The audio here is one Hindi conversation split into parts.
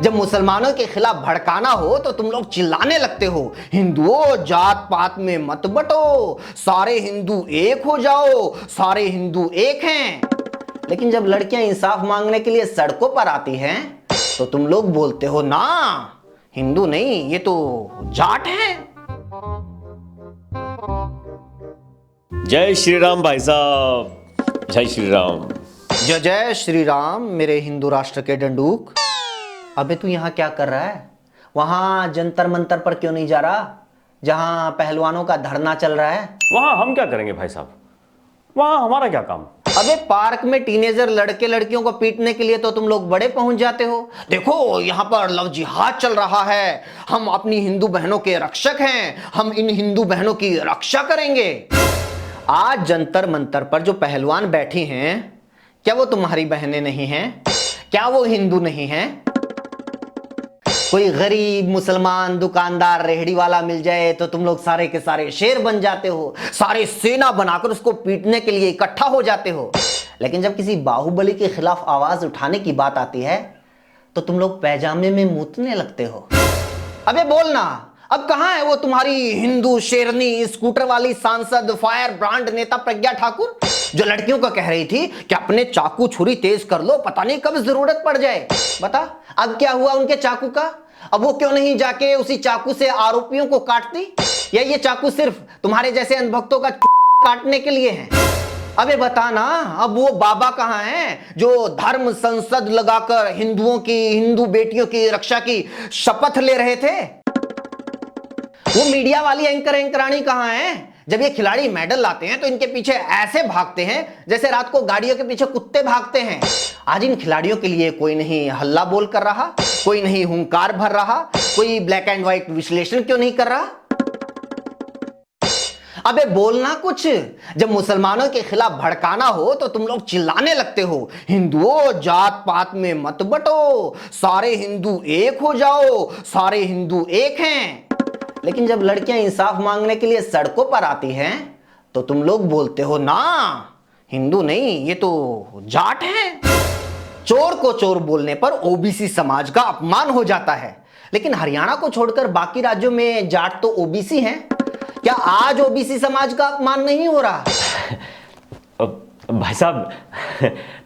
जब मुसलमानों के खिलाफ भड़काना हो तो तुम लोग चिल्लाने लगते हो, हिंदुओं जात पात में मत बटो, सारे हिंदू एक हो जाओ, सारे हिंदू एक हैं। लेकिन जब लड़कियां इंसाफ मांगने के लिए सड़कों पर आती हैं तो तुम लोग बोलते हो ना, हिंदू नहीं ये तो जाट है। जय श्री राम भाई साहब, जय श्री राम। जय जय श्री राम मेरे हिंदू राष्ट्र के डंडूक। अबे तू यहाँ क्या कर रहा है? वहां जंतर मंतर पर क्यों नहीं जा रहा, जहां पहलवानों का धरना चल रहा है? वहां हम क्या करेंगे भाई साहब, वहां हमारा क्या काम। अबे पार्क में टीनेजर लड़के लड़कियों को पीटने के लिए तो तुम लोग बड़े पहुंच जाते हो। देखो यहाँ पर लव जिहाद चल रहा है, हम अपनी हिंदू बहनों के रक्षक हैं, हम इन हिंदू बहनों की रक्षा करेंगे। आज जंतर मंतर पर जो पहलवान बैठी हैं, क्या वो तुम्हारी बहनें नहीं हैं? क्या वो हिंदू नहीं हैं? कोई गरीब मुसलमान दुकानदार रेहड़ी वाला मिल जाए तो तुम लोग सारे के सारे शेर बन जाते हो, सारे सेना बनाकर उसको पीटने के लिए इकट्ठा हो जाते हो। लेकिन जब किसी बाहुबली के खिलाफ आवाज उठाने की बात आती है तो तुम लोग पैजामे में मूतने लगते हो। अबे बोलना, अब कहां है वो तुम्हारी हिंदू शेरनी स्कूटर वाली सांसद फायर ब्रांड नेता प्रज्ञा ठाकुर, जो लड़कियों को कह रही थी कि अपने चाकू छुरी तेज कर लो, पता नहीं कब जरूरत पड़ जाए। बता अब क्या हुआ उनके चाकू का? अब वो क्यों नहीं जाके उसी चाकू से आरोपियों को काटती? या ये चाकू सिर्फ तुम्हारे जैसे अंधभक्तों का काटने के लिए है? अबे बता ना, अब वो बाबा कहां हैं जो धर्म संसद लगाकर हिंदुओं की, हिंदू बेटियों की रक्षा की शपथ ले रहे थे? वो मीडिया वाली एंकरानी कहां हैं? जब ये खिलाड़ी मेडल लाते हैं तो इनके पीछे ऐसे भागते हैं जैसे रात को गाड़ियों के पीछे कुत्ते भागते हैं। आज इन खिलाड़ियों के लिए कोई नहीं हल्ला बोल कर रहा, कोई नहीं हुंकार भर रहा, कोई ब्लैक एंड व्हाइट विश्लेषण क्यों नहीं कर रहा? अबे बोलना कुछ। जब मुसलमानों के खिलाफ भड़काना हो तो तुम लोग चिल्लाने लगते हो, हिंदुओं जात पात में मत बटो, सारे हिंदू एक हो जाओ, सारे हिंदू एक हैं। लेकिन जब लड़कियां इंसाफ मांगने के लिए सड़कों पर आती हैं तो तुम लोग बोलते हो ना, हिंदू नहीं ये तो जाट है। चोर को चोर बोलने पर ओबीसी समाज का अपमान हो जाता है, लेकिन हरियाणा को छोड़कर बाकी राज्यों में जाट तो ओबीसी हैं। क्या आज ओबीसी समाज का अपमान नहीं हो रहा? भाई साहब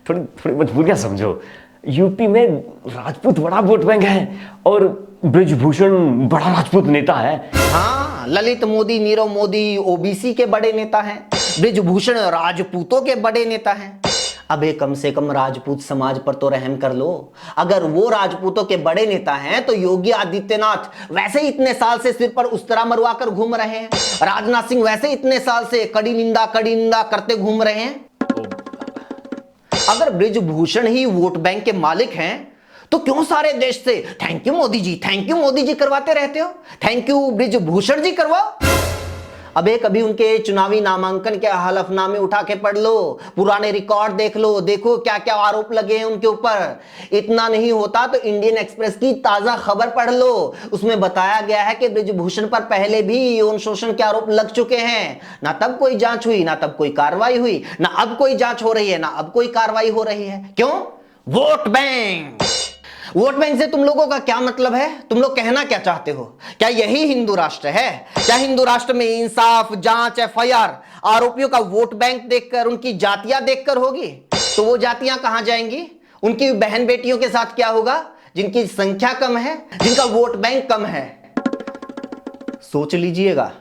थोड़ी थोड़ी मजबूरियां समझो। यूपी में राजपूत बड़ा वोट बैंक है और ब्रिजभूषण बड़ा राजपूत नेता है। हाँ, ललित मोदी, नीरव मोदी ओबीसी के बड़े नेता हैं, ब्रिजभूषण राजपूतों के बड़े नेता हैं। अबे कम से कम राजपूत समाज पर तो रहम कर लो। अगर वो राजपूतों के बड़े नेता हैं तो योगी आदित्यनाथ वैसे ही इतने साल से सिर पर उस्तरा मरवा कर घूम रहे हैं, राजनाथ सिंह वैसे इतने साल से कड़ी निंदा करते घूम रहे हैं। अगर ब्रिजभूषण ही वोट बैंक के मालिक हैं तो क्यों सारे देश से thank you Modi ji, thank you Modi ji करवाते रहते हो? थैंक यू ब्रिजभूषण जी करवाओ। अबे कभी उनके चुनावी नामांकन के हलफनामे उठा के पढ़ लो, पुराने रिकॉर्ड देख लो, देखो क्या क्या आरोप लगे हैं उनके ऊपर। इतना नहीं होता तो इंडियन एक्सप्रेस की ताजा खबर पढ़ लो, उसमें बताया गया है कि ब्रिजभूषण पर पहले भी यौन शोषण के आरोप लग चुके हैं। ना तब कोई जांच हुई, ना तब कोई कार्रवाई हुई, ना अब कोई जांच हो रही है, ना अब कोई कार्रवाई हो रही है। क्यों? Vote bank. वोट बैंक से तुम लोगों का क्या मतलब है? तुम लोग कहना क्या चाहते हो? क्या यही हिंदू राष्ट्र है? क्या हिंदू राष्ट्र में इंसाफ, जांच, एफआईआर आरोपियों का वोट बैंक देखकर, उनकी जातियां देखकर होगी? तो वो जातियां कहां जाएंगी? उनकी बहन बेटियों के साथ क्या होगा जिनकी संख्या कम है, जिनका वोट बैंक कम है? सोच लीजिएगा।